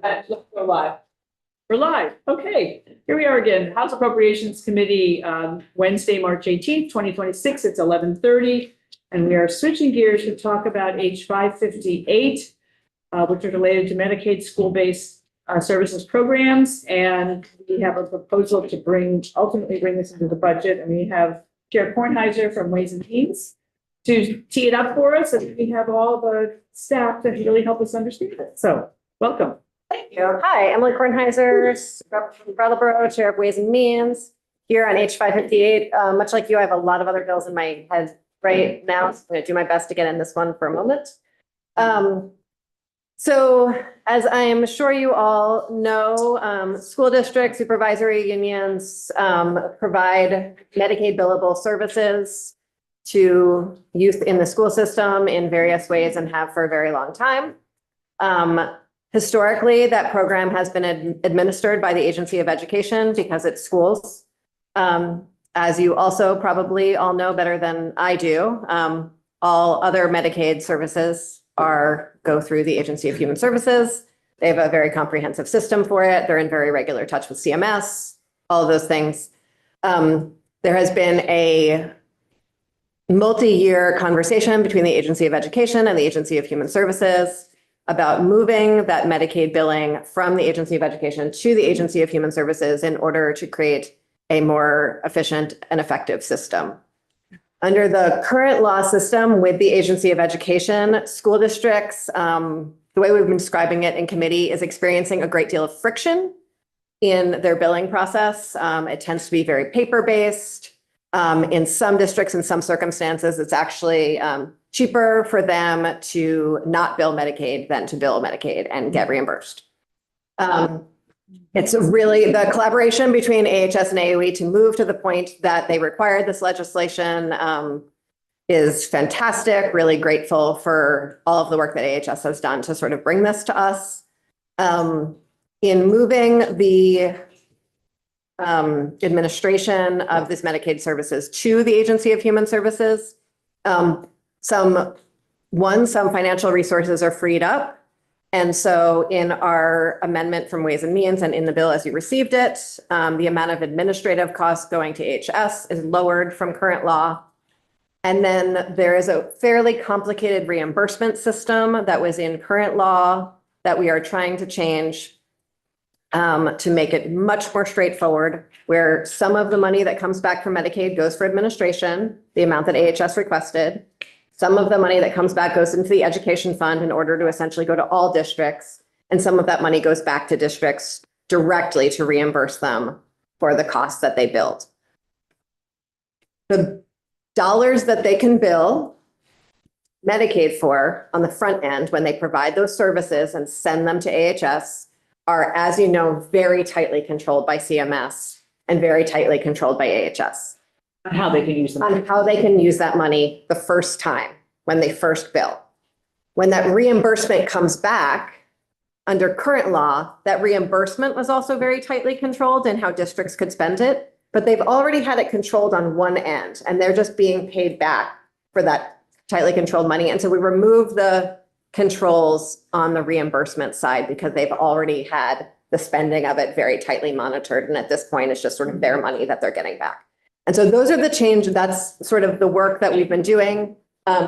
We're live. We're live. Okay, here we are again. House Appropriations Committee, Wednesday, March 18th, 2026. It's 11:30. And we are switching gears to talk about H 558, which are related to Medicaid school-based services programs. And we have a proposal to ultimately bring this into the budget. And we have Chair Kornheiser from Ways and Means to tee it up for us. And we have all the staff to really help us understand it. So welcome. Thank you. Hi, Emily Kornheiser, from Brattleboro, Chair of Ways and Means, here on H 558. Much like you, I have a lot of other bills in my head right now, so I'm going to do my best to get in this one for a moment. So as I'm sure you all know, school district supervisory unions provide Medicaid billable services to youth in the school system in various ways and have for a very long time. Historically, that program has been administered by the Agency of Education because it's schools. As you also probably all know better than I do, all other Medicaid services go through the Agency of Human Services. They have a very comprehensive system for it. They're in very regular touch with CMS, all of those things. There has been a multi-year conversation between the Agency of Education and the Agency of Human Services about moving that Medicaid billing from the Agency of Education to the Agency of Human Services in order to create a more efficient and effective system. Under the current law system with the Agency of Education, school districts, the way we've been describing it in committee, is experiencing a great deal of friction in their billing process. It tends to be very paper-based. In some districts, in some circumstances, it's actually cheaper for them to not bill Medicaid than to bill Medicaid and get reimbursed. It's really the collaboration between AHS and AOE to move to the point that they required this legislation is fantastic. Really grateful for all of the work that AHS has done to sort of bring this to us. In moving the administration of this Medicaid services to the Agency of Human Services, some financial resources are freed up. And so in our amendment from Ways and Means and in the bill as you received it, the amount of administrative costs going to AHS is lowered from current law. And then there is a fairly complicated reimbursement system that was in current law that we are trying to change to make it much more straightforward, where some of the money that comes back from Medicaid goes for administration, the amount that AHS requested. Some of the money that comes back goes into the education fund in order to essentially go to all districts. And some of that money goes back to districts directly to reimburse them for the costs that they billed. The dollars that they can bill Medicaid for on the front end when they provide those services and send them to AHS are, as you know, very tightly controlled by CMS and very tightly controlled by AHS. On how they can use them. On how they can use that money the first time when they first bill. When that reimbursement comes back under current law, that reimbursement was also very tightly controlled in how districts could spend it, but they've already had it controlled on one end and they're just being paid back for that tightly controlled money. And so we remove the controls on the reimbursement side because they've already had the spending of it very tightly monitored. And at this point, it's just sort of their money that they're getting back. And so those are the changes. That's sort of the work that we've been doing.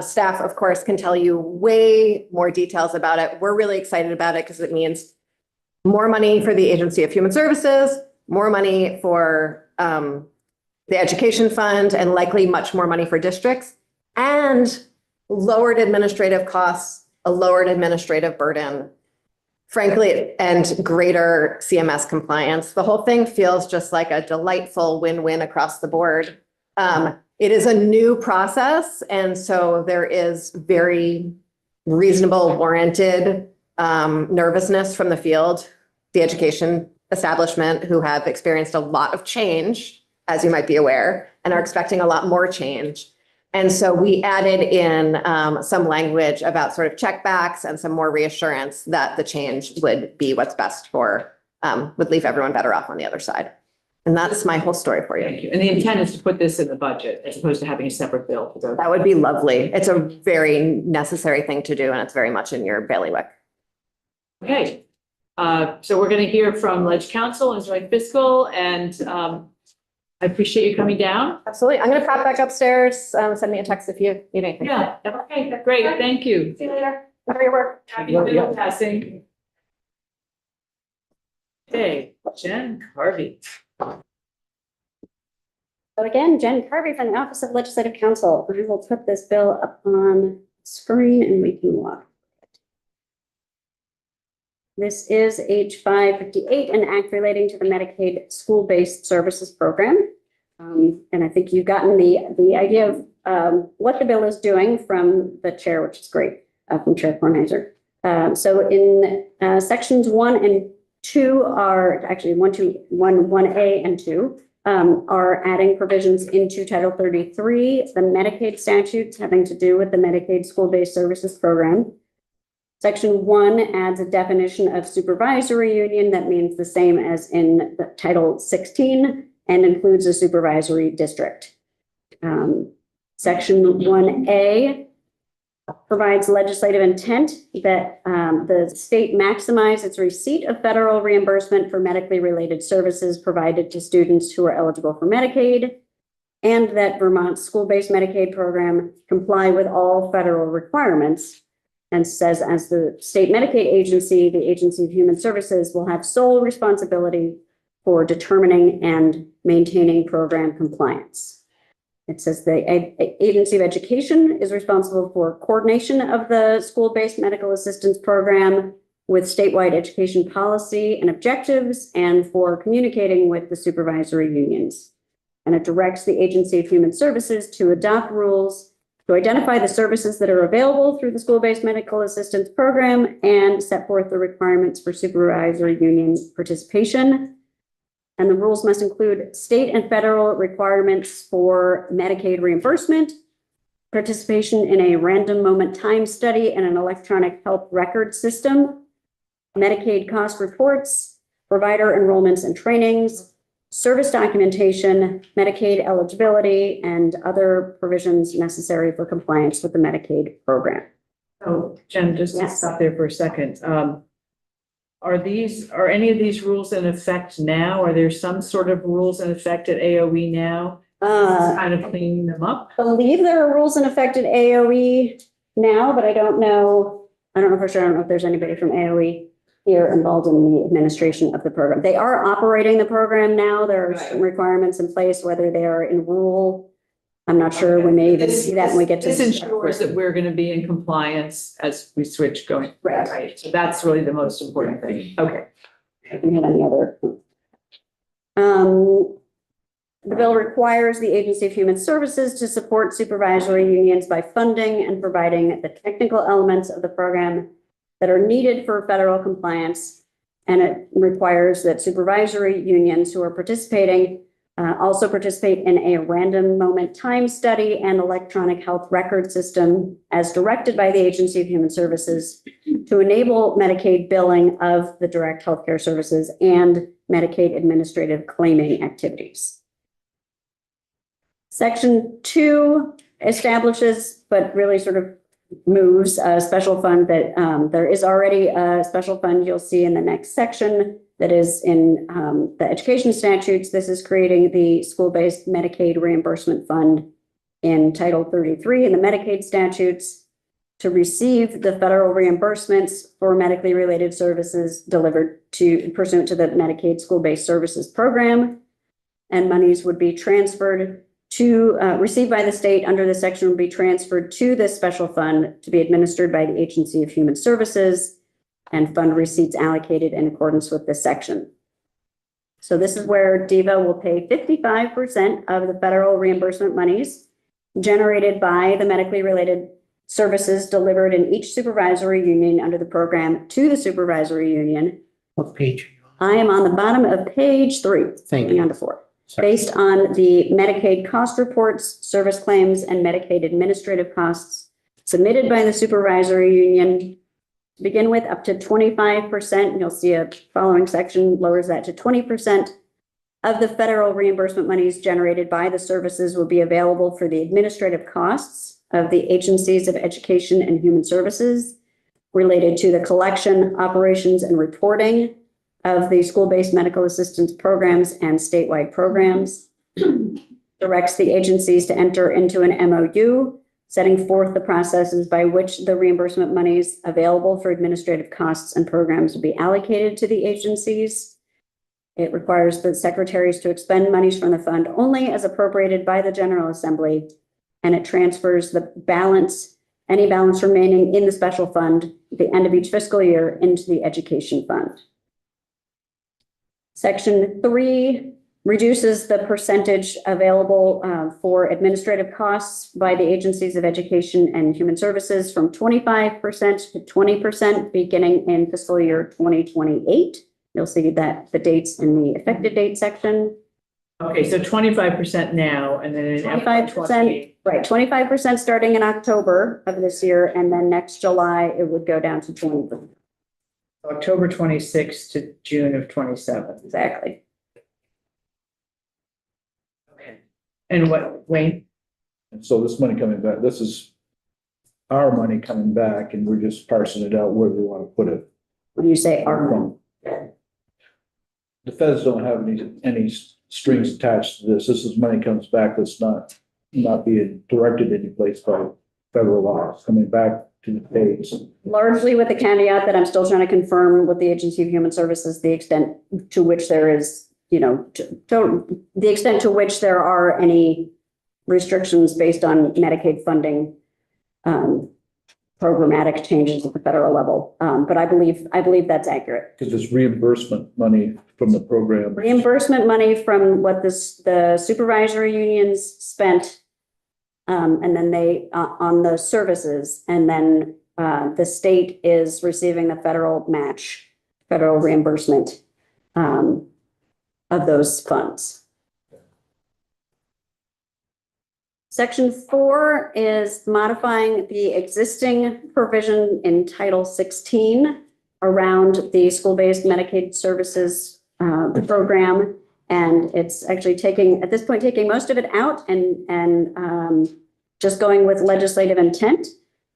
Staff, of course, can tell you way more details about it. We're really excited about it because it means more money for the Agency of Human Services, more money for the education fund, and likely much more money for districts, and lowered administrative costs, a lowered administrative burden, frankly, and greater CMS compliance. The whole thing feels just like a delightful win-win across the board. It is a new process, and so there is very reasonable, warranted nervousness from the field, the education establishment, who have experienced a lot of change, as you might be aware, and are expecting a lot more change. And so we added in some language about sort of checkbacks and some more reassurance that the change would be what's best for, would leave everyone better off on the other side. And that's my whole story for you. Thank you. And the intent is to put this in the budget as opposed to having a separate bill. That would be lovely. It's a very necessary thing to do, and it's very much in your bailiwick. Okay. So we're going to hear from Ledge Counsel and Joint Fiscal, and I appreciate you coming down. Absolutely. I'm going to pop back upstairs. Send me a text if you need anything. Yeah, okay, great, thank you. See you later. Enjoy your work. Happy middle passing. Okay, Jen Harvey. So again, Jen Carvey from the Office of Legislative Counsel. I will put this bill up on screen and we can walk. This is H 558, an act relating to the Medicaid school-based services program. And I think you've gotten the idea of what the bill is doing from the chair, which is great, from Chair Kornheiser. So in sections 1 and 2 are actually 1A and 2 are adding provisions into Title 33, the Medicaid statutes having to do with the Medicaid school-based services program. Section 1 adds a definition of supervisory union that means the same as in the Title 16 and includes a supervisory district. Section 1A provides legislative intent that the state maximize its receipt of federal reimbursement for medically related services provided to students who are eligible for Medicaid, and that Vermont's school-based Medicaid program comply with all federal requirements, and says as the state Medicaid agency, the Agency of Human Services will have sole responsibility for determining and maintaining program compliance. It says the Agency of Education is responsible for coordination of the school-based medical assistance program with statewide education policy and objectives, and for communicating with the supervisory unions. And it directs the Agency of Human Services to adopt rules to identify the services that are available through the school-based medical assistance program and set forth the requirements for supervisory union participation. And the rules must include state and federal requirements for Medicaid reimbursement, participation in a random moment time study and an electronic health record system, Medicaid cost reports, provider enrollments and trainings, service documentation, Medicaid eligibility, and other provisions necessary for compliance with the Medicaid program. So Jen, just to Yes. stop there for a second. Are any of these rules in effect now? Are there some sort of rules in effect at AOE now? Kind of cleaning them up? Believe there are rules in effect at AOE now, but I don't know. I don't know for sure. I don't know if there's anybody from AOE here involved in the administration of the program. They are operating the program now. There are some requirements in place, whether they are in rule. I'm not sure. We may even see that when we get to. This ensures that we're going to be in compliance as we switch going. Right. So that's really the most important thing. Okay. If we have any other. The bill requires the Agency of Human Services to support supervisory unions by funding and providing the technical elements of the program that are needed for federal compliance. And it requires that supervisory unions who are participating also participate in a random moment time study and electronic health record system as directed by the Agency of Human Services to enable Medicaid billing of the direct healthcare services and Medicaid administrative claiming activities. Section 2 establishes, but really sort of moves a special fund that there is already a special fund you'll see in the next section that is in the education statutes. This is creating the school-based Medicaid reimbursement fund in Title 33 in the Medicaid statutes to receive the federal reimbursements for medically related services delivered to pursuant to the Medicaid school-based services program. And monies would be transferred to received by the state under this section would be transferred to this special fund to be administered by the Agency of Human Services, and fund receipts allocated in accordance with this section. So this is where DEVA will pay 55% of the federal reimbursement monies generated by the medically related services delivered in each supervisory union under the program to the supervisory union. What page? I am on the bottom of page 3. Thank moving you. on to 4. Sorry. Based on the Medicaid cost reports, service claims, and Medicaid administrative costs submitted by the supervisory union. To begin with, up to 25%, you'll see a following section lowers that to 20% of the federal reimbursement monies generated by the services will be available for the administrative costs of the agencies of education and human services, related to the collection, operations, and reporting of the school-based medical assistance programs and statewide programs. Directs the agencies to enter into an MOU, setting forth the processes by which the reimbursement monies available for administrative costs and programs will be allocated to the agencies. It requires the secretaries to expend monies from the fund only as appropriated by the General Assembly, and it transfers the balance, any balance remaining in the special fund at the end of each fiscal year into the education fund. Section 3 reduces the percentage available for administrative costs by the agencies of education and human services from 25% to 20% beginning in fiscal year 2028. You'll see that the dates in the effective date section. Okay, so 25% now, and then in 25%, right, 25% starting in October of this year, and then next July, it would go down to 20%. October 26th to June of 27. Exactly. Okay. And what, Wayne? And so this money coming back, this is our money coming back, and we're just parsing it out where we want to put it. When you say our money. The feds don't have any strings attached to this. This is money comes back that's not being directed any place by federal law. It's coming back to the states. Largely with the caveat that I'm still trying to confirm with the Agency of Human Services, the extent to which there is, the extent to which there are any restrictions based on Medicaid funding, programmatic changes at the federal level. But I believe that's accurate. Because it's reimbursement money from the program. Reimbursement money from what the supervisory unions spent, and then they on the services, and then the state is receiving the federal match, federal reimbursement of those funds. Section 4 is modifying the existing provision in Title 16 around the school-based Medicaid services program. And it's actually taking most of it out and just going with legislative intent.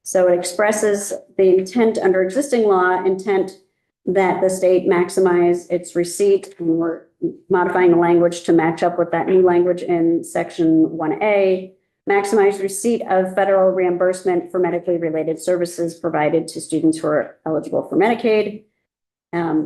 So it expresses the intent under existing law, intent that the state maximize its receipt, and we're modifying the language to match up with that new language in Section 1A, maximize receipt of federal reimbursement for medically related services provided to students who are eligible for Medicaid.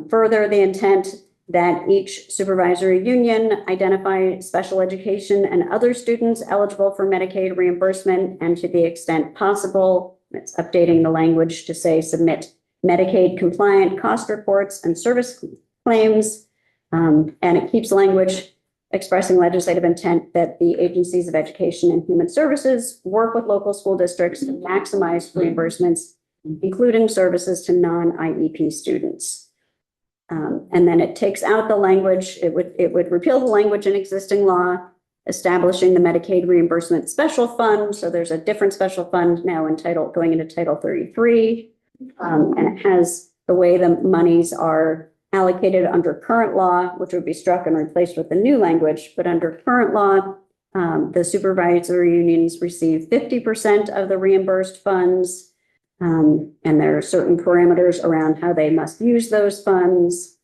Further, the intent that each supervisory union identify special education and other students eligible for Medicaid reimbursement, and to the extent possible, it's updating the language to say submit Medicaid compliant cost reports and service claims. And it keeps language expressing legislative intent that the agencies of education and human services work with local school districts to maximize reimbursements, including services to non-IEP students. And then it takes out the language, it would repeal the language in existing law, establishing the Medicaid reimbursement special fund. So there's a different special fund now going into Title 33. And it has the way the monies are allocated under current law, which would be struck and replaced with the new language. But under current law, the supervisory unions receive 50% of the reimbursed funds. And there are certain parameters around how they must use those funds.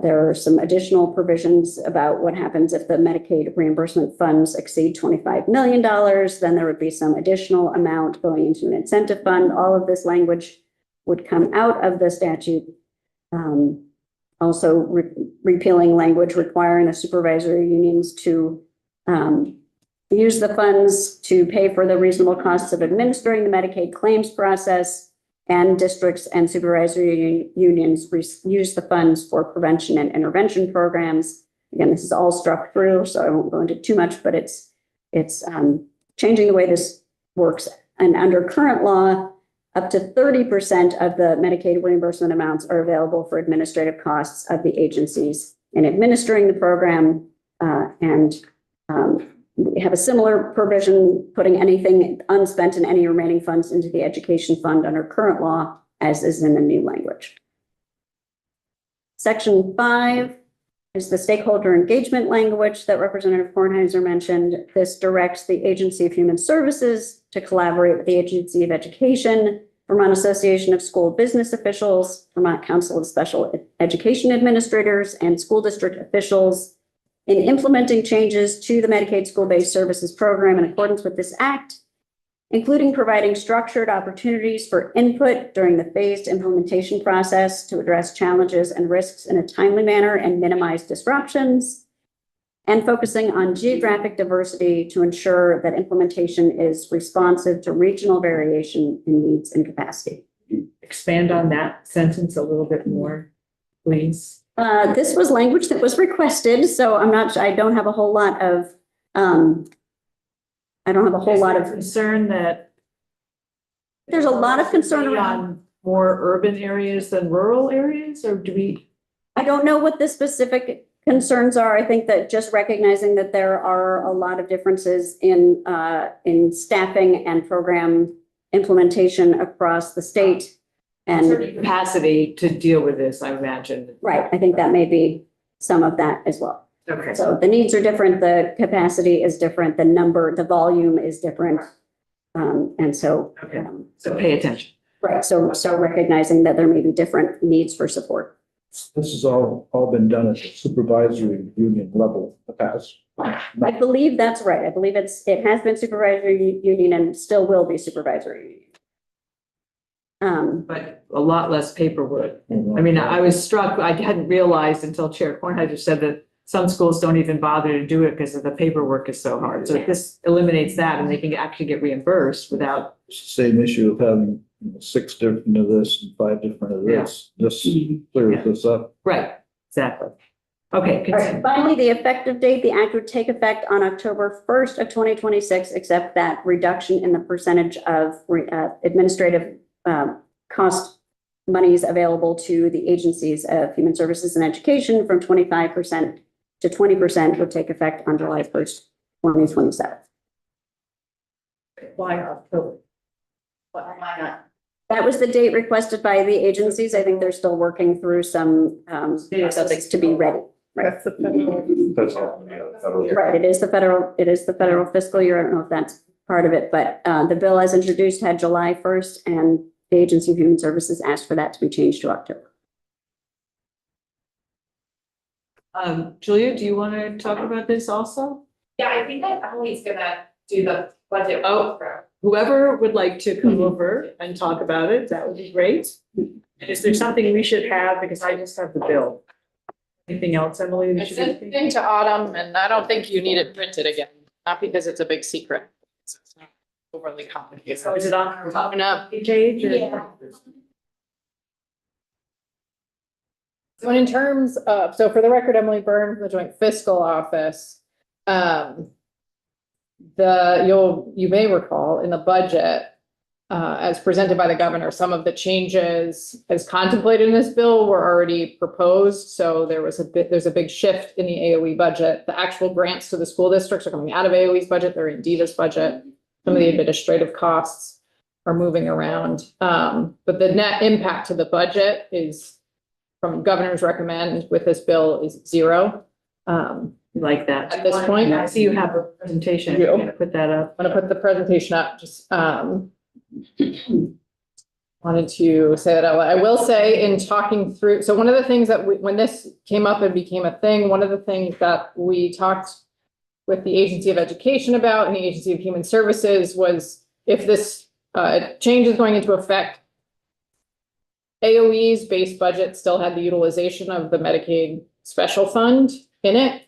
There are some additional provisions about what happens if the Medicaid reimbursement funds exceed $25 million. Then there would be some additional amount going into an incentive fund. All of this language would come out of the statute. Also repealing language requiring the supervisory unions to use the funds to pay for the reasonable costs of administering the Medicaid claims process, and districts and supervisory unions use the funds for prevention and intervention programs. Again, this is all struck through, so I won't go into too much, but it's changing the way this works. And under current law, up to 30% of the Medicaid reimbursement amounts are available for administrative costs of the agencies in administering the program. We have a similar provision putting anything unspent and any remaining funds into the education fund under current law, as is in the new language. Section 5 is the stakeholder engagement language that Representative Kornheiser mentioned. This directs the Agency of Human Services to collaborate with the Agency of Education Vermont Association of School Business Officials, Vermont Council of Special Education Administrators, and school district officials in implementing changes to the Medicaid school-based services program in accordance with this act, including providing structured opportunities for input during the phased implementation process to address challenges and risks in a timely manner and minimize disruptions, and focusing on geographic diversity to ensure that implementation is responsive to regional variation in needs and capacity. Expand on that sentence a little bit more, please. This was language that was requested, so I don't have a whole lot of, Concern that there's a lot of concern maybe around. on more urban areas than rural areas, or do we? I don't know what the specific concerns are. I think that just recognizing that there are a lot of differences in staffing and program implementation across the state. And Capacity to deal with this, I imagine. right, I think that may be some of that as well. Okay. So the needs are different, the capacity is different, the volume is different. And so. Okay. So pay attention. Right, so recognizing that there may be different needs for support. This has all been done at the supervisory union level in the past. I believe that's right. I believe it has been supervisory union and still will be supervisory union. But a lot less paperwork. I mean, I was struck, I hadn't realized until Chair Cornhusker said that some schools don't even bother to do it because of the paperwork is so hard. So if this eliminates that and they can actually get reimbursed without. It's the same issue of having 6 different of this and 5 different of this. This clears this up. Right, exactly. Okay. All right, finally, the effective date, the act would take effect on October 1st of 2026, except that reduction in the percentage of administrative cost monies available to the agencies of human services and education from 25% to 20% would take effect on July 1st, 2027. Why October? Why not? That was the date requested by the agencies. I think they're still working through some processes to be ready. Right. That's the federal. That's all. Yeah, federal. Right, it is the federal fiscal year. I don't know if that's part of it, but the bill as introduced had July 1st and the Agency of Human Services asked for that to be changed to October. Julia, do you want to talk about this also? Yeah, I think that Emily's gonna do the budget. Oh. Whoever would like to come over and talk about it, that would be great. Is there something we should have? Because I just have the bill. Anything else, Emily? that I you sent think? it to Autumn and I don't think you need it printed again, not because it's a big secret. It's not overly complicated. So is it on our No. page? or- Yeah. So in terms of, so for the record, Emily Byrne from the Joint Fiscal Office, you may recall in the budget, as presented by the governor, some of the changes as contemplated in this bill were already proposed. So there's a big shift in the AOE budget. The actual grants to the school districts are coming out of AOE's budget. They're in DIVA's budget. Some of the administrative costs are moving around. But the net impact to the budget is, from governor's recommend with this bill, is 0. Like that. At this point. I see you have a presentation. You do. I'm gonna put that up. I'm gonna put the presentation up, just wanted to say that out loud. I will say in talking through, so one of the things that when this came up and became a thing, one of the things that we talked with the Agency of Education about and the Agency of Human Services was if this change is going into effect, AOE's base budget still had the utilization of the Medicaid special fund in it.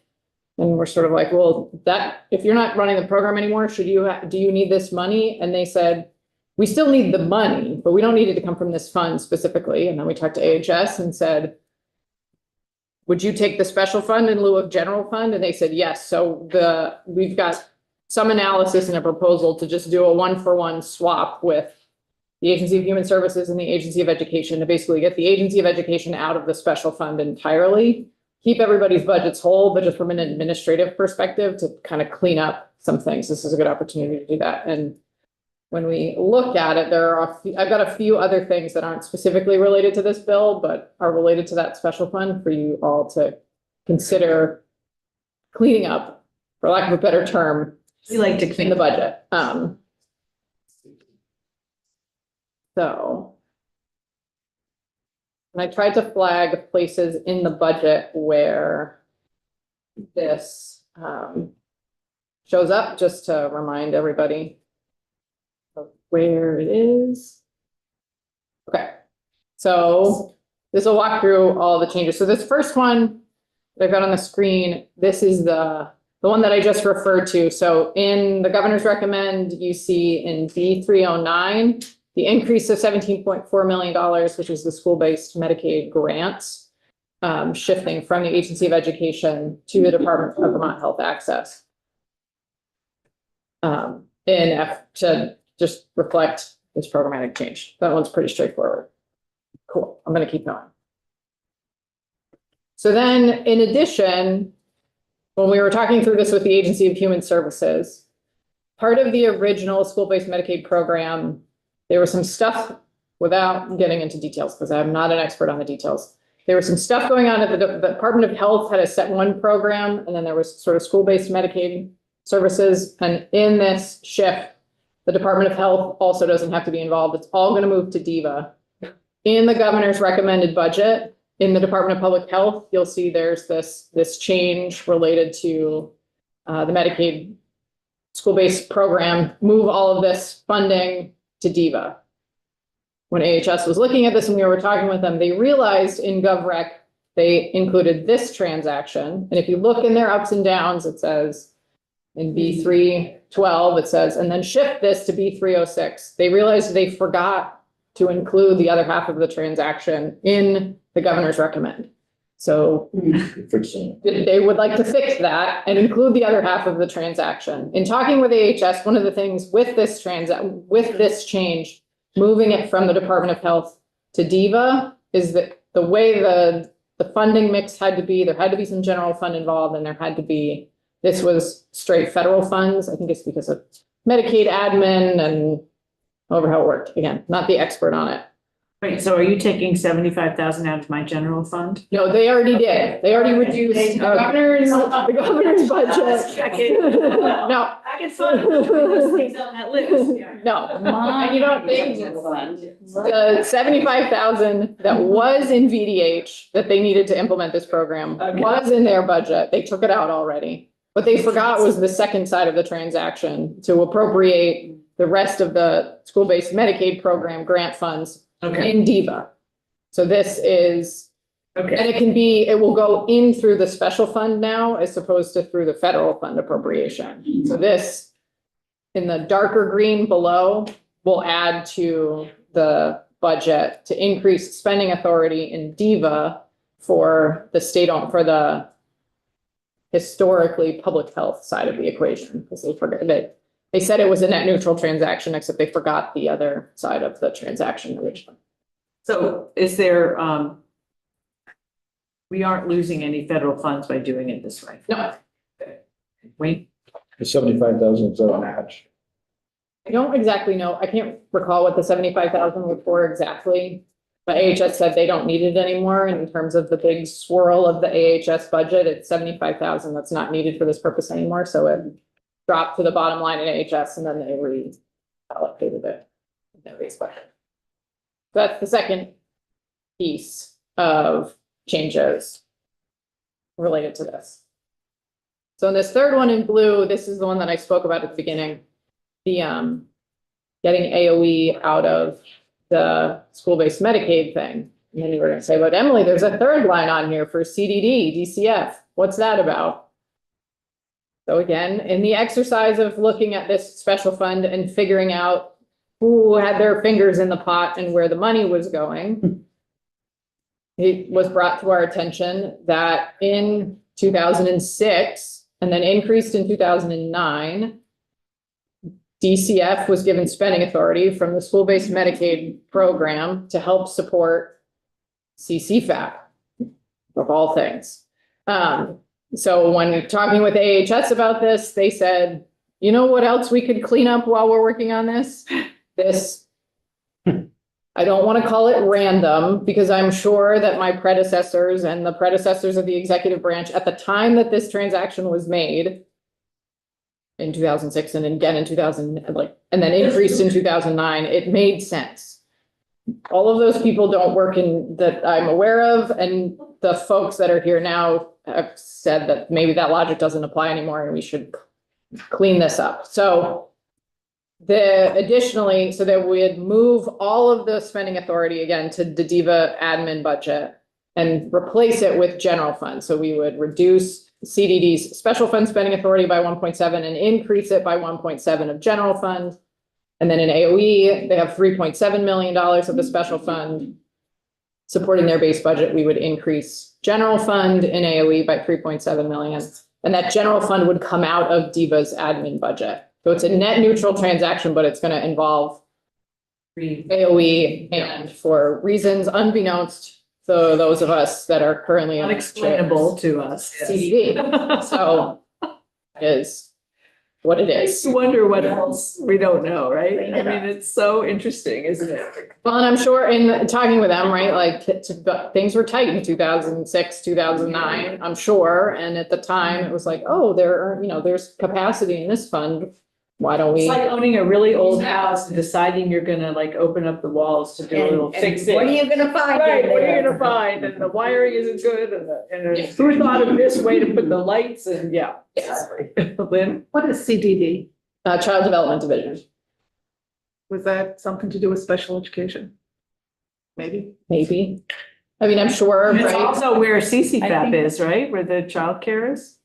And we're sort of like, well, that, if you're not running the program anymore, do you need this money? And they said, we still need the money, but we don't need it to come from this fund specifically. And then we talked to AHS and said, would you take the special fund in lieu of general fund? And they said, yes. So we've got some analysis and a proposal to just do a 1-for-1 swap with the Agency of Human Services and the Agency of Education to basically get the Agency of Education out of the special fund entirely. Keep everybody's budgets whole, but just from an administrative perspective to kind of clean up some things. This is a good opportunity to do that. And when we look at it, I've got a few other things that aren't specifically related to this bill, but are related to that special fund for you all to consider cleaning up, for lack of a better term, We like to in clean the budget. So. And I tried to flag places in the budget where this shows up, just to remind everybody of where it is. Okay, so this will walk through all the changes. So this first one that I've got on the screen, this is the one that I just referred to. So in the governor's recommend, you see in B309, the increase of $17.4 million, which is the school-based Medicaid grants, shifting from the Agency of Education to the Department of Vermont Health Access. To just reflect this programmatic change. That one's pretty straightforward. Cool, I'm gonna keep going. So then, in addition, when we were talking through this with the Agency of Human Services, part of the original school-based Medicaid program, there was some stuff, without getting into details, because I'm not an expert on the details. There was some stuff going on at the Department of Health had a set one program, and then there was sort of school-based Medicaid services. And in this shift, the Department of Health also doesn't have to be involved. It's all going to move to DEVA. In the governor's recommended budget, in the Department of Public Health, you'll see there's this change related to the Medicaid school-based program, move all of this funding to DEVA. When AHS was looking at this and we were talking with them, they realized in GovRec, they included this transaction. And if you look in their ups and downs, it says in B312, it says, and then shift this to B306. They realized they forgot to include the other half of the transaction in the governor's recommend. So they would like to fix that and include the other half of the transaction. In talking with AHS, one of the things with this change, moving it from the Department of Health to DEVA, is that the way the funding mix had to be, there had to be some general fund involved, and there had to be, this was straight federal funds. I think it's because of Medicaid admin and however how it worked. Again, not the expert on it. Wait, so are you taking 75,000 out of my general fund? No, they already did. They already reduced the governor's budget. No. I can find those things on that list. No, and you don't think the 75,000 that was in VDH that they needed to implement this program was in their budget. They took it out already. What they forgot was the second side of the transaction, to appropriate the rest of the school-based Medicaid program grant funds in DEVA. So this is, and it will go in through the special fund now as opposed to through the federal fund appropriation. So this, in the darker green below, will add to the budget to increase spending authority in DEVA for the for the historically public health side of the equation, because they forgot that. They said it was a net neutral transaction, except they forgot the other side of the transaction originally. So is there, we aren't losing any federal funds by doing it this way? No, Wait, The 75,000 is a match. I don't exactly know. I can't recall what the 75,000 was for exactly. But AHS said they don't need it anymore. And in terms of the big swirl of the AHS budget, it's 75,000 that's not needed for this purpose anymore. So it dropped to the bottom line in AHS, and then they reallocated it in their base budget. That's the second piece of changes related to this. So in this third one in blue, this is the one that I spoke about at the beginning, the getting AOE out of the school-based Medicaid thing. And then you were going to say, but Emily, there's a third line on here for CDD, DCF. What's that about? So again, in the exercise of looking at this special fund and figuring out who had their fingers in the pot and where the money was going, it was brought to our attention that in 2006 and then increased in 2009, DCF was given spending authority from the school-based Medicaid program to help support CCFAP, of all things. So when talking with AHS about this, they said, you know what else we could clean up while we're working on this? I don't want to call it random, because I'm sure that my predecessors and the predecessors of the executive branch at the time that this transaction was made in 2006 and again in 2000, and then increased in 2009, it made sense. all of those people don't work in that I'm aware of, and the folks that are here now have said that maybe that logic doesn't apply anymore and we should clean this up. So additionally, so that we'd move all of the spending authority again to the DIVA admin budget and replace it with general fund. So we would reduce CDD's special fund spending authority by 1.7 and increase it by 1.7 of general fund. And then in AOE, they have $3.7 million of the special fund supporting their base budget. We would increase general fund in AOE by 3.7 million. And that general fund would come out of DIVA's admin budget. So it's a net neutral transaction, but it's going to involve AOE and for reasons unbeknownst to those of us that are currently in Unexplainable to us. yes. CDD. So it is what it I is. just wonder what else we don't know, right? I mean, it's so interesting, isn't it? Well, and I'm sure in talking with them, right, like things were tight in 2006, 2009, I'm sure. And at the time it was like, oh, there's capacity in this fund. Why don't It's we? like owning a really old house and deciding you're gonna like open up the walls to do a little fixing. What are you gonna find? Right, in what are you there? gonna find? And the wiring isn't good and who thought of this way to put the lights and yeah. Yes. Lynn? What is CDD? Child Development Division, Was that something to do with special education? Maybe. maybe. I mean, I'm sure, It's right? also where CCFAP think- is, right? Where the childcare is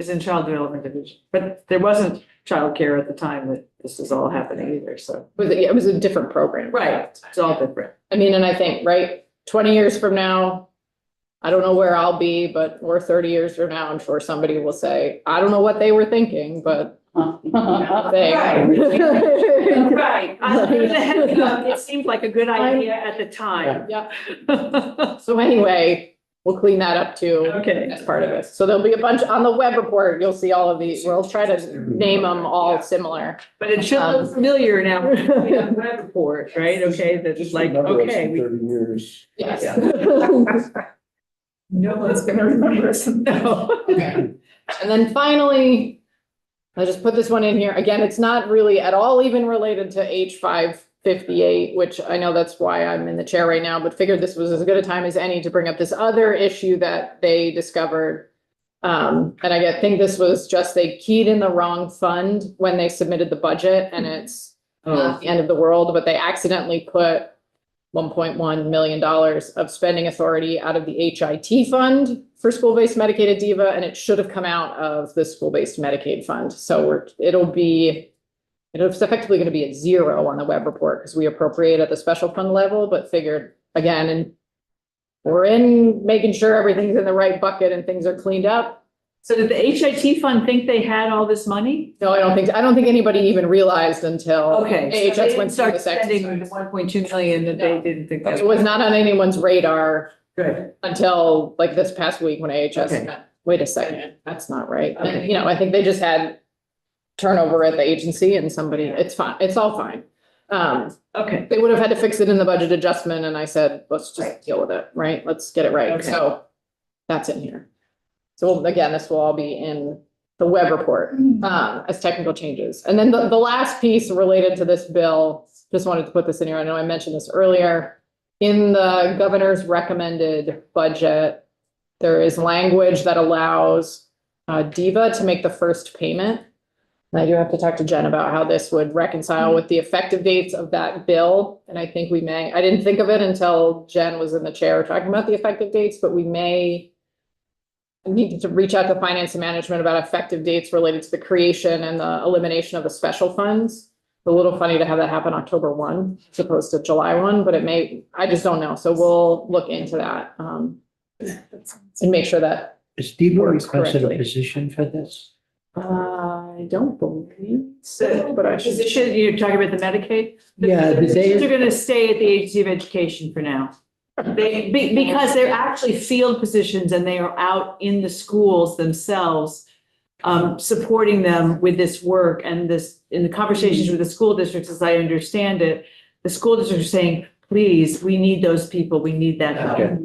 in Child Development Division. But there wasn't childcare at the time that this was all happening either, so. It was a different program. Right, it's all different. I mean, and I think, right, 20 years from now, I don't know where I'll be, but or 30 years from now, I'm sure somebody will say, I don't know what they were thinking, but they. Right. It seemed like a good idea at the time. Yeah. So anyway, we'll clean that up too. Okay. As part of this. So there'll be a bunch on the web report. You'll see all of these. We'll try to name them all similar. But it should look familiar now, when we have a web report, right? Okay, that's Just like, remember us okay. in 30 years. Yes. No one's gonna remember us. No. And then finally, I just put this one in here. Again, it's not really at all even related to H558, which I know that's why I'm in the chair right now, but figured this was as good a time as any to bring up this other issue that they discovered. And I think this was just they keyed in the wrong fund when they submitted the budget, and it's not the end of the world, but they accidentally put $1.1 million of spending authority out of the HIT fund for school-based Medicaid DIVA, and it should have come out of the school-based Medicaid fund. So it's effectively going to be at zero on the web report because we appropriate at the special fund level, but figured again, and we're in making sure everything's in the right bucket and things are cleaned up. So did the HIT fund think they had all this money? No, I don't think anybody even realized until Okay. so they AHS didn't went through start this spending exercise. the 1.2 million that they didn't think that. It was not on anyone's radar Good. until like this past week when AHS Okay. went, wait a second, that's not right. And, Okay. I think they just had turnover at the agency and it's fine, it's all fine. Okay. They would have had to fix it in the budget adjustment and I said, let's just deal with it, right? Let's get it right. Okay. So that's in here. So again, this will all be in the web report as technical changes. And then the last piece related to this bill, just wanted to put this in here. I know I mentioned this earlier. In the governor's recommended budget, there is language that allows DIVA to make the first payment. And I do have to talk to Jen about how this would reconcile with the effective dates of that bill. And I think I didn't think of it until Jen was in the chair talking about the effective dates, but we may need to reach out to finance and management about effective dates related to the creation and the elimination of the special funds. It's a little funny to have that happen October 1 as opposed to July 1, but I just don't know. So we'll look into that and make sure that Is DIVA Works requested a correctly. position for this? I don't believe so, but I should. Position, you're talking about the Medicaid? Yeah, The did they- positions are gonna stay at the Agency of Education for now. Because they're actually field positions and they are out in the schools themselves, supporting them with this work and this, in the conversations with the school districts, as I understand it, the school districts are saying, please, we need those people, we need that help. Okay.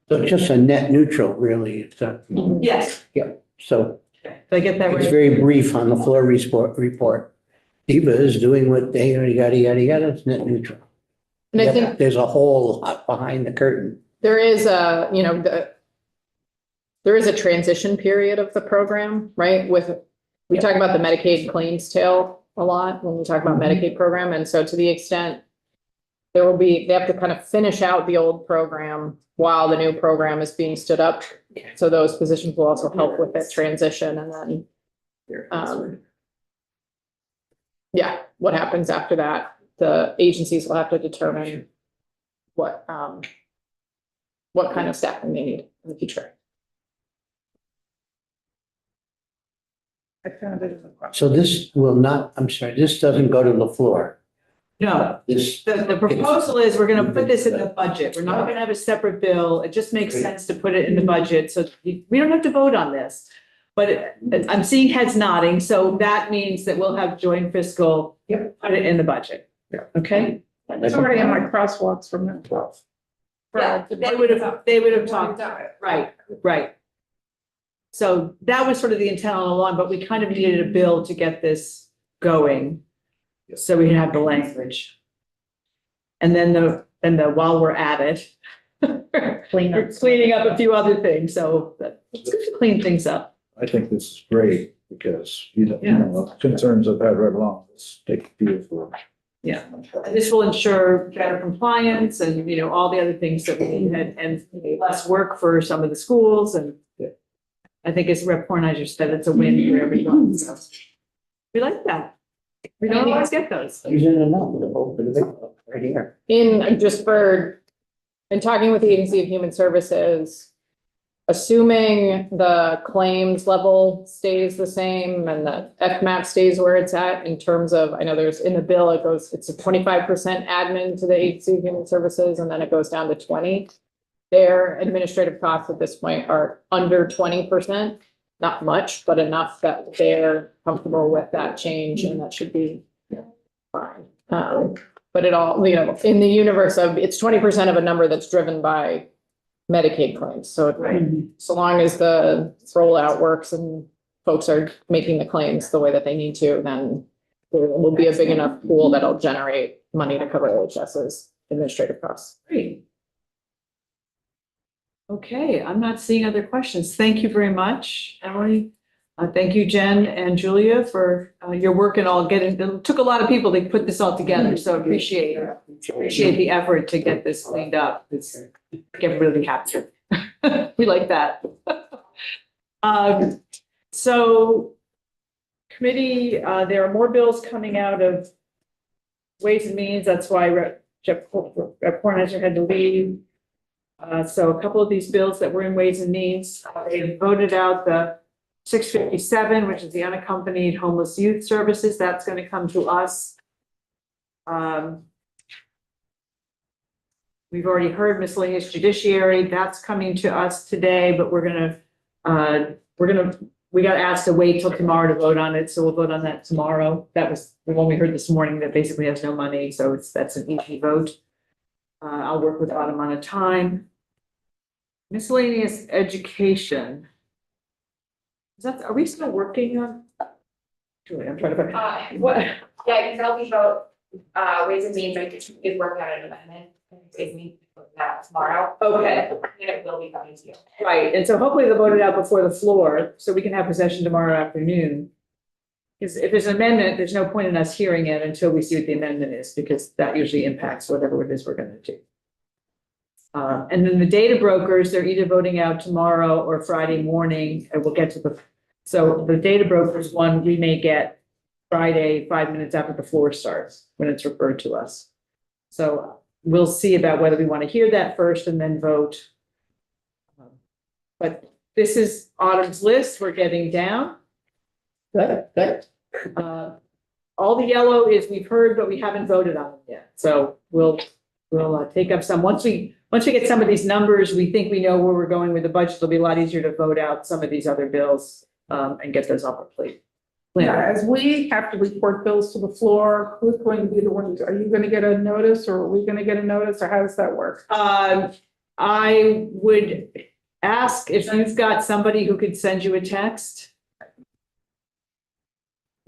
So it's just a net neutral, really. It's a- Yes, So did I get that it's right? very brief on the floor report. DIVA is doing what they, yada, yada, yada, it's net neutral. And I Yeah, think there's a whole lot behind the curtain. there is a, you know, there is a transition period of the program, right? We talk about the Medicaid claims tail a lot when we talk about Medicaid program. And so to the extent they have to kind of finish out the old program while the new program is being stood up. So those positions will also help with that transition. And then, yeah, what happens after that, the agencies will have to determine what kind of staffing they need in the future. I found it in the question. So this will not, I'm sorry, this doesn't go to the floor. No, This, the proposal is we're gonna put this in the budget. We're not gonna have a separate bill. It just makes sense to put it in the budget, so we don't have to vote on this. But I'm seeing heads nodding, so that means that we'll have joint fiscal, put it in the budget. Okay? It's already in my crosswalks from the 12th. Yeah, they would have talked, right. So that was sort of the intent all along, but we kind of needed a bill to get this going. So we have the language. And then while we're at it, we're cleaning up a few other things, so it's good to clean things up. I think this is great because, you know, concerns I've had right along, let's take a few for. Yeah, and this will ensure better compliance and, you know, all the other things that we need and less work for some of the schools and I think as Rep. Horniger said, it's a win for everyone, so we like that. We don't always get those. he's in enough of the whole thing right here. In talking with the Agency of Human Services, assuming the claims level stays the same and the FMAP stays where it's at in terms of, I know there's in the bill, it's a 25% admin to the Agency of Human Services, and then it goes down to 20. Their administrative costs at this point are under 20%, not much, but enough that they're comfortable with that change and that should be fine. But it all, you know, in the universe of, it's 20% of a number that's driven by Medicaid claims. So so long as the rollout works and folks are making the claims the way that they need to, then there will be a big enough pool that'll generate money to cover OHS's administrative costs. Great. Okay, I'm not seeing other questions. Thank you very much, Emily. Thank you, Jen and Julia, for your work and all getting, it took a lot of people to put this all together, so appreciate the effort to get this cleaned up. It's get really happy. We like that. So committee, there are more bills coming out of Ways and Means. That's why Rep. Horniger had to leave. So a couple of these bills that were in Ways and Means, they voted out the 657, which is the unaccompanied homeless youth services. That's going to come to us. We've already heard miscellaneous judiciary. That's coming to us today, but we got asked to wait till tomorrow to vote on it. So we'll vote on that tomorrow. That was the one we heard this morning that basically has no money. So that's an easy vote. I'll work with Autumn on a time. Miscellaneous education. Are we still working on? Julie, I'm trying to find. What, yeah, because that'll be about, Ways and Means, I could work out an amendment, Ways and Means, that tomorrow. Okay, And it will be coming to you. right. And so hopefully they'll vote it out before the floor, so we can have possession tomorrow afternoon. Because if there's an amendment, there's no point in us hearing it until we see what the amendment is, because that usually impacts whatever it is we're going to do. And then the data brokers, they're either voting out tomorrow or Friday morning, and we'll get to so the data brokers one, we may get Friday, 5 minutes after the floor starts, when it's referred to us. So we'll see about whether we want to hear that first and then vote. But this is Autumn's list. We're getting down. Good. All the yellow is we've heard, but we haven't voted on them yet. So we'll take up some. Once we get some of these numbers, we think we know where we're going with the budget. It'll be a lot easier to vote out some of these other bills and get those off our plate. Yeah, as we have to report bills to the floor, who's going to be the ones? Are you going to get a notice, or are we going to get a notice, or how does that work? I would ask if you've got somebody who could send you a text.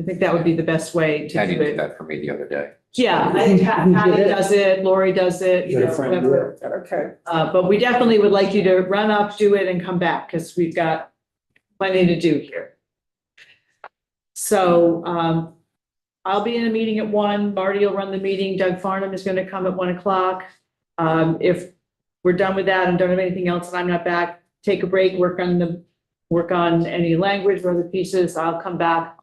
I think that would be the best way to Patty do did it. that for me the other day. Yeah, I think Patty does it, Lori does it, you You got a know, friend whoever. Okay. But we definitely would like you to run up, do it and come back because we've got plenty to do here. So, I'll be in a meeting at 1. Marty will run the meeting. Doug Farnham is going to come at 1 o'clock. If we're done with that and don't have anything else and I'm not back, take a break, work on any language or other pieces. I'll come back.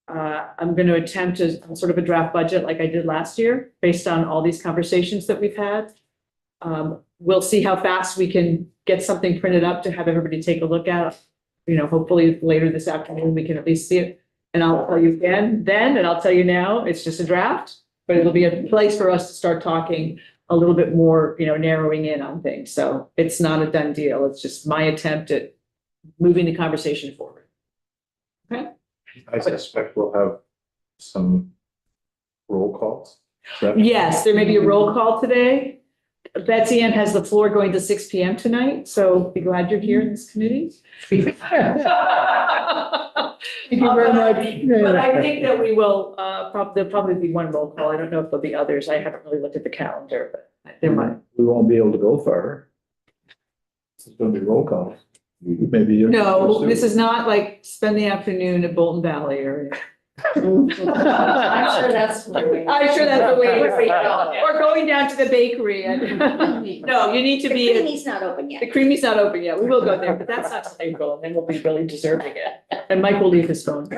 I'm going to attempt sort of a draft budget like I did last year, based on all these conversations that we've had. We'll see how fast we can get something printed up to have everybody take a look at. You know, hopefully later this afternoon, we can at least see it. And I'll tell you again then, and I'll tell you now, it's just a draft, but it'll be a place for us to start talking a little bit more, you know, narrowing in on things. So it's not a done deal. It's just my attempt at moving the conversation forward. Okay? I suspect we'll have some roll calls. Yes, there may be a roll call today. Betsy Ann has the floor going to 6 p.m. tonight, so be glad you're here in this committee. Thank you very much. But I think that we will, there'll probably be one roll call. I don't know if there'll be others. I haven't really looked at the calendar, but there might. We won't be able to go far. This is gonna be roll call. Maybe you're. No, this is not like spend the afternoon at Bolton Valley or. I'm sure that's. I'm sure that's the way. Or going down to the bakery and, no, you need to The be. creamy's not open The yet. creamy's not open yet. We will go there, but that's not till April and then we'll be really deserving it. And Mike will leave his phone.